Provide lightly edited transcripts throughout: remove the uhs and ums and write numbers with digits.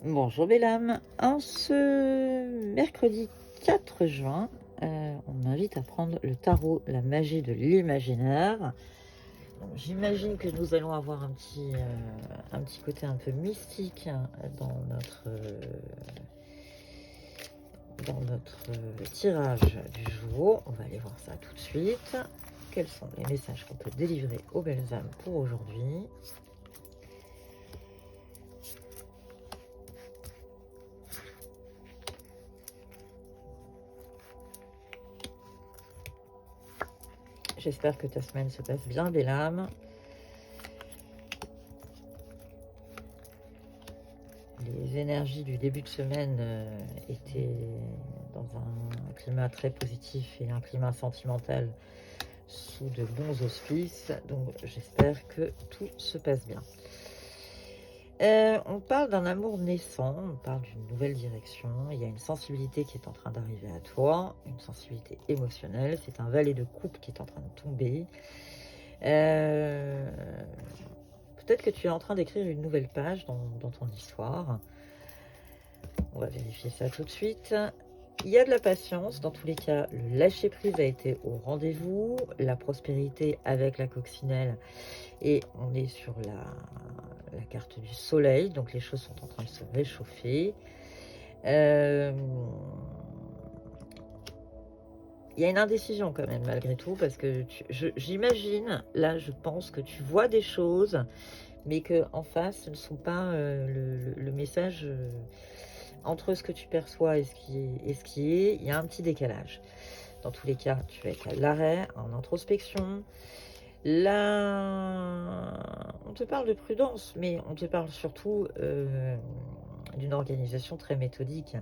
Bonjour Bélam, en ce mercredi 4 juin, on m'invite à prendre le tarot, la magie de l'imaginaire. J'imagine que nous allons avoir un petit côté un peu mystique dans notre tirage du jour. On va aller voir ça tout de suite. Quels sont les messages qu'on peut délivrer aux belles âmes pour aujourd'hui ? J'espère que ta semaine se passe bien, Bélam. Les énergies du début de semaine étaient dans un climat très positif et un climat sentimental sous de bons auspices. Donc j'espère que tout se passe bien. On parle d'un amour naissant, on parle d'une nouvelle direction. Il y a une sensibilité qui est en train d'arriver à toi, une sensibilité émotionnelle. C'est un valet de coupe qui est en train de tomber. Peut-être que tu es en train d'écrire une nouvelle page dans ton histoire. On va vérifier ça tout de suite. Il y a de la patience. Dans tous les cas, le lâcher-prise a été au rendez-vous. La prospérité avec la coccinelle. Et on est sur la carte du soleil. Donc les choses sont en train de se réchauffer. Il y a une indécision quand même malgré tout. Parce que j'imagine, là je pense que tu vois des choses. Mais qu'en face, ce ne sont pas le message... entre ce que tu perçois et ce qui est, il y a un petit décalage. Dans tous les cas, tu vas être à l'arrêt, en introspection. Là, on te parle de prudence, mais on te parle surtout d'une organisation très méthodique.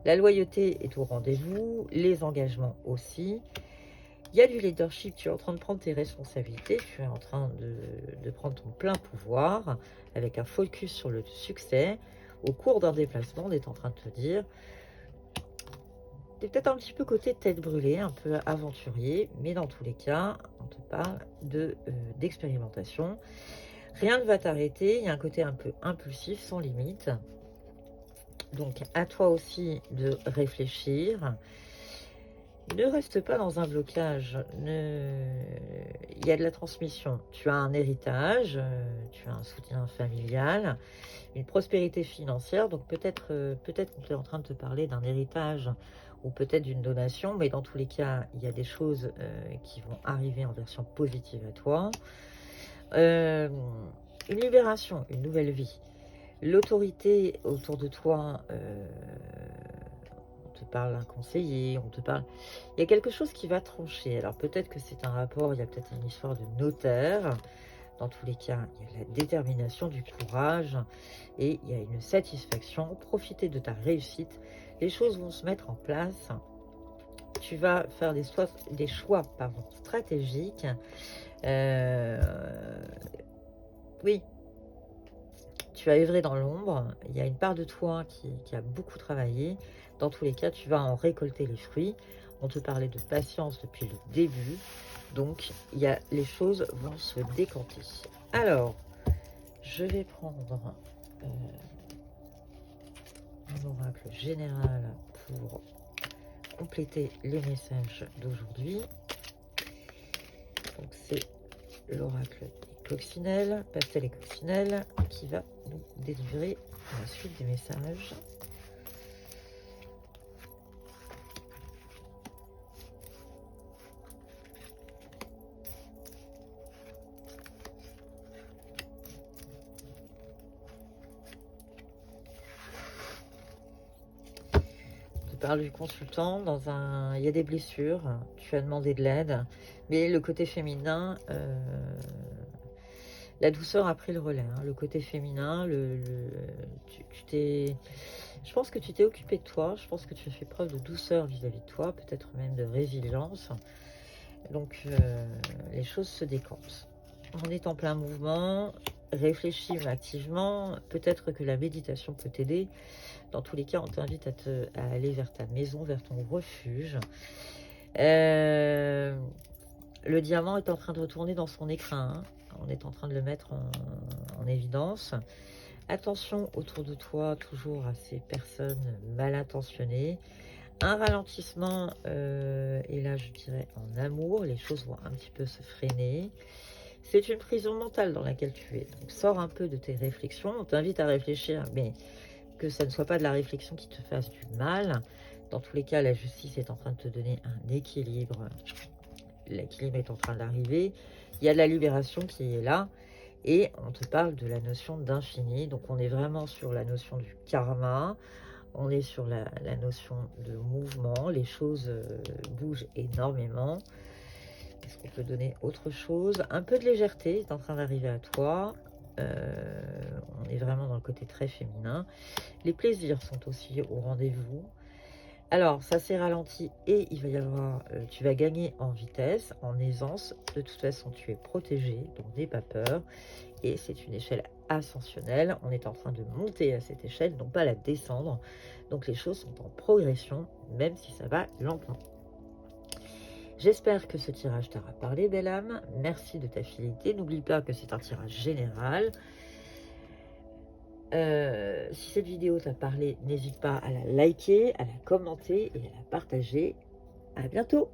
La loyauté est au rendez-vous, les engagements aussi. Il y a du leadership, tu es en train de prendre tes responsabilités, tu es en train de prendre ton plein pouvoir avec un focus sur le succès. Au cours d'un déplacement, on est en train de te dire, tu es peut-être un petit peu côté tête brûlée, un peu aventurier, mais dans tous les cas, on te parle d'expérimentation. Rien ne va t'arrêter, il y a un côté un peu impulsif, sans limite. Donc à toi aussi de réfléchir. Ne reste pas dans un blocage. Il y a de la transmission. Tu as un héritage, tu as un soutien familial, une prospérité financière. Donc peut-être qu'on est en train de te parler d'un héritage ou peut-être d'une donation. Mais dans tous les cas, il y a des choses qui vont arriver en version positive à toi. Une libération, une nouvelle vie. L'autorité autour de toi... on te parle d'un conseiller, on te parle... Il y a quelque chose qui va trancher. Alors peut-être que c'est un rapport, il y a peut-être une histoire de notaire. Dans tous les cas, il y a la détermination, du courage et il y a une satisfaction. Profitez de ta réussite. Les choses vont se mettre en place. Tu vas faire des choix stratégiques. Oui, tu as œuvré dans l'ombre, il y a une part de toi qui a beaucoup travaillé. Dans tous les cas, tu vas en récolter les fruits. On te parlait de patience depuis le début. Donc, les choses vont se décanter. Alors, je vais prendre un oracle général pour compléter les messages d'aujourd'hui. Donc, c'est l'oracle des coccinelles, pastel et coccinelles, qui va nous délivrer la suite des messages. Parle du consultant il y a des blessures, tu as demandé de l'aide, mais le côté féminin, la douceur a pris le relais, hein. Le côté féminin, je pense que tu t'es occupé de toi, je pense que tu as fait preuve de douceur vis-à-vis de toi, peut-être même de résilience. Donc les choses se décantent. On est en plein mouvement, réfléchis activement, peut-être que la méditation peut t'aider. Dans tous les cas, on t'invite à aller vers ta maison, vers ton refuge. Le diamant est en train de retourner dans son écrin, hein. On est en train de le mettre en évidence. Attention autour de toi, toujours à ces personnes mal intentionnées. Un ralentissement, et là je dirais en amour, les choses vont un petit peu se freiner. C'est une prison mentale dans laquelle tu es. Donc sors un peu de tes réflexions, on t'invite à réfléchir, mais que ça ne soit pas de la réflexion qui te fasse du mal. Dans tous les cas, la justice est en train de te donner un équilibre. L'équilibre est en train d'arriver. Il y a de la libération qui est là. Et on te parle de la notion d'infini. Donc on est vraiment sur la notion du karma. On est sur la notion de mouvement. Les choses bougent énormément. Est-ce qu'on peut donner autre chose? Un peu de légèreté est en train d'arriver à toi. On est vraiment dans le côté très féminin. Les plaisirs sont aussi au rendez-vous. Alors, ça s'est ralenti et il va y avoir, tu vas gagner en vitesse, en aisance. De toute façon, tu es protégé, donc n'aie pas peur. Et c'est une échelle ascensionnelle. On est en train de monter à cette échelle, non pas la descendre. Donc les choses sont en progression, même si ça va lentement. J'espère que ce tirage t'aura parlé, belle âme. Merci de ta fidélité. N'oublie pas que c'est un tirage général. Si cette vidéo t'a parlé, n'hésite pas à la liker, à la commenter et à la partager. À bientôt!